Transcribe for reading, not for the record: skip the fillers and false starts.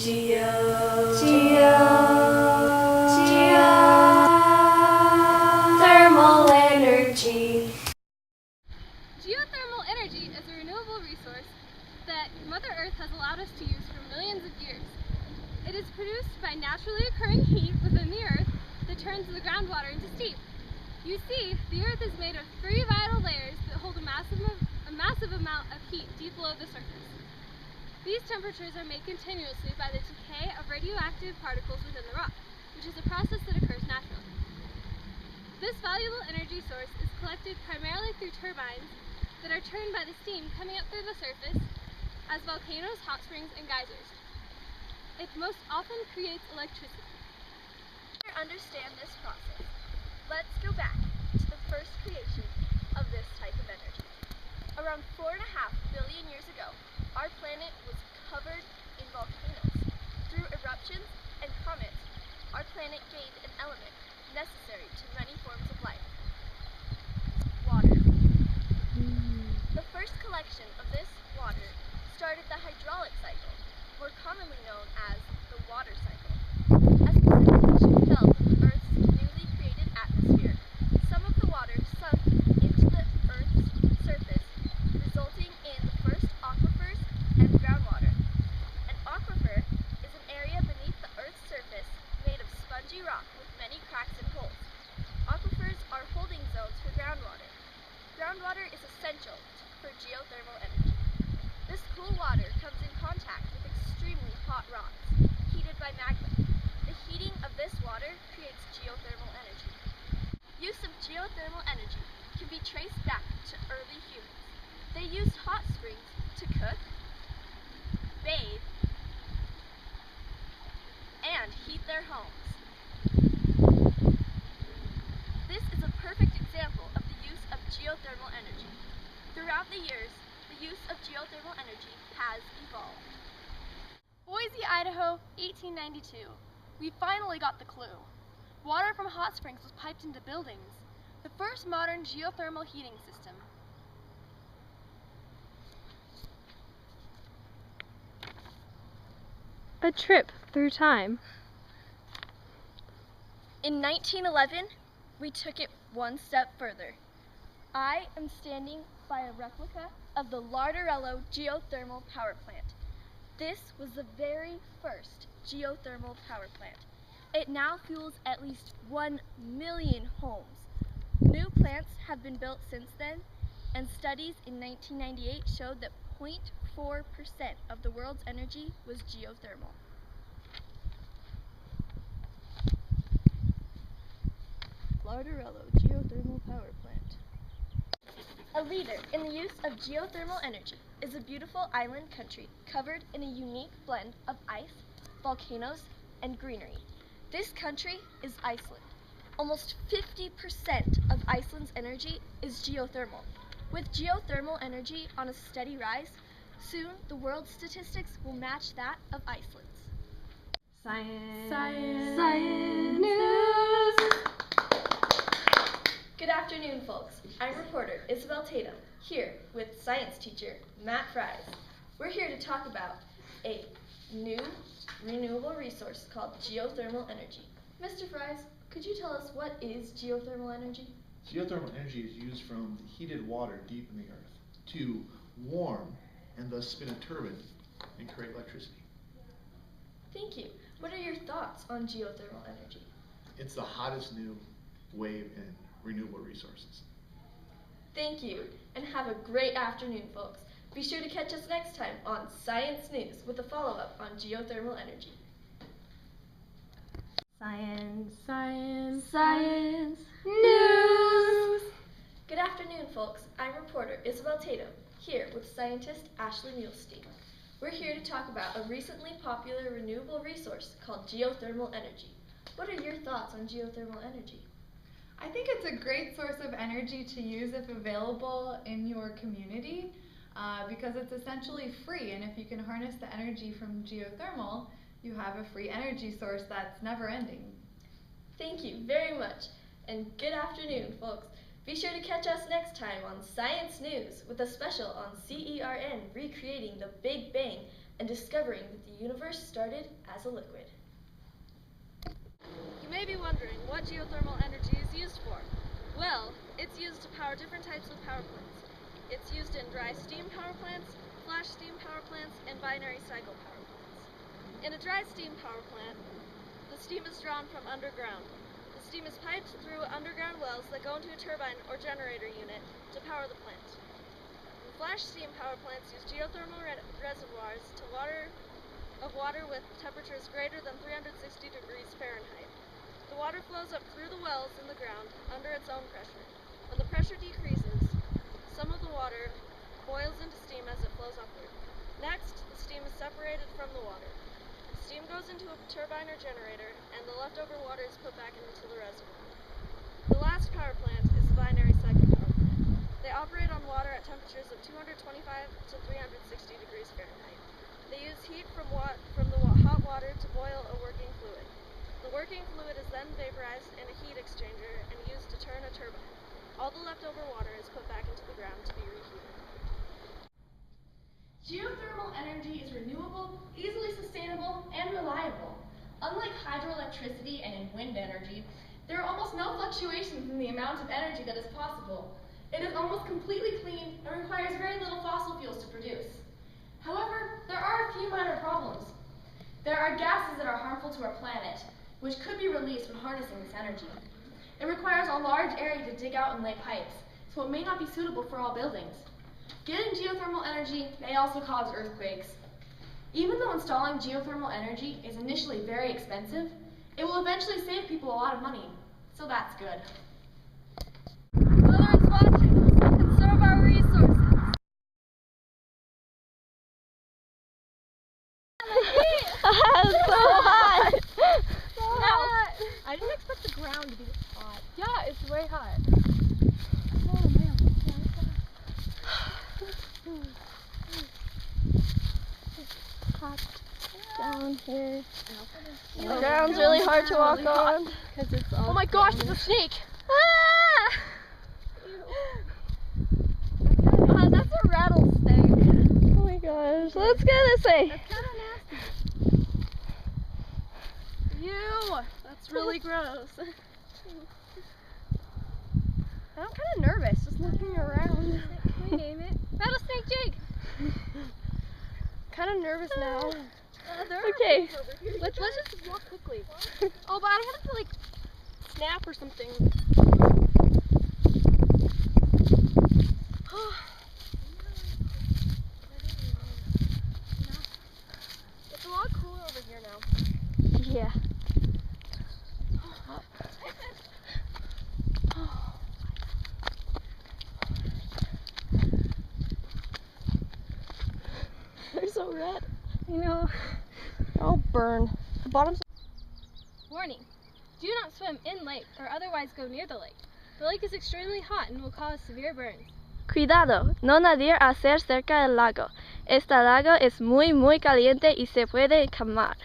Geothermal energy. Geothermal energy is a renewable resource that Mother Earth has allowed us to use for millions of years. It is produced by naturally occurring heat within the Earth that turns the groundwater into steam. You see, the Earth is made of 3 vital layers that hold a massive amount of heat deep below the surface. These temperatures are made continuously by the decay of radioactive particles within the rock, which is a process that occurs naturally. This valuable energy source is collected primarily through turbines that are turned by the steam coming up through the surface as volcanoes, hot springs, and geysers. It most often creates electricity. To understand this process, let's go back to the first creation of this type of energy. Around 4.5 billion years ago, our planet was covered in volcanoes. Through eruptions and comets, our planet gained an element necessary to many forms of life: water. The first collection of this water started the hydraulic cycle, more commonly known as the water cycle. As precipitation fell from the Earth's newly created atmosphere, some of the water sunk into the Earth's surface, resulting in the first aquifers and groundwater. An aquifer is an area beneath the Earth's surface made of spongy rock with many cracks and holes. Aquifers are holding zones for groundwater. Groundwater is essential for geothermal energy. This cool water comes in contact with extremely hot rocks, heated by magma. The heating of this water creates geothermal energy. Use of geothermal energy can be traced back to early humans. They used hot springs to cook, bathe, and heat their homes. This is a perfect example of the use of geothermal energy. Throughout the years, the use of geothermal energy has evolved. Boise, Idaho, 1892. We finally got the clue. Water from hot springs was piped into buildings. The first modern geothermal heating system. A trip through time. In 1911, we took it one step further. I am standing by a replica of the Larderello geothermal power plant. This was the very first geothermal power plant. It now fuels at least 1 million homes. New plants have been built since then, and studies in 1998 showed that 0.4% of the world's energy was geothermal. Larderello geothermal power plant. A leader in the use of geothermal energy is a beautiful island country covered in a unique blend of ice, volcanoes, and greenery. This country is Iceland. Almost 50% of Iceland's energy is geothermal. With geothermal energy on a steady rise, soon the world's statistics will match that of Iceland's. Science news. Good afternoon, folks. I'm reporter Isabel Tatum, here with science teacher Matt Fries. We're here to talk about a new renewable resource called geothermal energy. Mr. Fries, could you tell us what is geothermal energy? Geothermal energy is used from the heated water deep in the earth to warm and thus spin a turbine and create electricity. Thank you. What are your thoughts on geothermal energy? It's the hottest new wave in renewable resources. Thank you, and have a great afternoon, folks. Be sure to catch us next time on Science News with a follow-up on geothermal energy. Science news. Good afternoon, folks. I'm reporter Isabel Tatum, here with scientist Ashley Muhlstein. We're here to talk about a recently popular renewable resource called geothermal energy. What are your thoughts on geothermal energy? I think it's a great source of energy to use if available in your community because it's essentially free, and if you can harness the energy from geothermal, you have a free energy source that's never ending. Thank you very much, and good afternoon, folks. Be sure to catch us next time on Science News with a special on CERN recreating the Big Bang and discovering that the universe started as a liquid. You may be wondering what geothermal energy is used for. Well, it's used to power different types of power plants. It's used in dry steam power plants, flash steam power plants, and binary cycle power plants. In a dry steam power plant, the steam is drawn from underground. The steam is piped through underground wells that go into a turbine or generator unit to power the plant. Flash steam power plants use geothermal reservoirs of water with temperatures greater than 360 degrees Fahrenheit. The water flows up through the wells in the ground under its own pressure. When the pressure decreases, some of the water boils into steam as it flows upward. Next, the steam is separated from the water. The steam goes into a turbine or generator, and the leftover water is put back into the reservoir. The last power plant is the binary cycle power plant. They operate on water at temperatures of 225 to 360 degrees Fahrenheit. They use heat from the hot water to boil a working fluid. The working fluid is then vaporized in a heat exchanger and used to turn a turbine. All the leftover water is put back into the ground to be reheated. Geothermal energy is renewable, easily sustainable, and reliable. Unlike hydroelectricity and in wind energy, there are almost no fluctuations in the amount of energy that is possible. It is almost completely clean and requires very little fossil fuels to produce. However, there are a few minor problems. There are gases that are harmful to our planet, which could be released when harnessing this energy. It requires a large area to dig out and lay pipes, so it may not be suitable for all buildings. Getting geothermal energy may also cause earthquakes. Even though installing geothermal energy is initially very expensive, it will eventually save people a lot of money, so that's good. Mother is watching, so conserve our resources. It's so hot! I didn't expect the ground to be this hot. Yeah, it's way hot. Oh man. It's hot down here. The ground's really hard to walk on. Oh my gosh, it's a snake! Ah! That's a rattlesnake. Oh my gosh, let's get this way. That's kind of nasty. Ew, that's really gross. I'm kind of nervous just looking around. Can we name it? Rattlesnake Jake. Kind of nervous now. There are Okay. things over here. Let's just walk quickly. Oh, but I don't want it to like snap or something. It's a lot cooler over here now. Yeah. They're so red. I know. I'll burn. The bottom's. Warning. Do not swim in lake or otherwise go near the lake. The lake is extremely hot and will cause severe burns. Cuidado, no nadie hacer cerca del lago. Este lago es muy caliente y se puede quemar.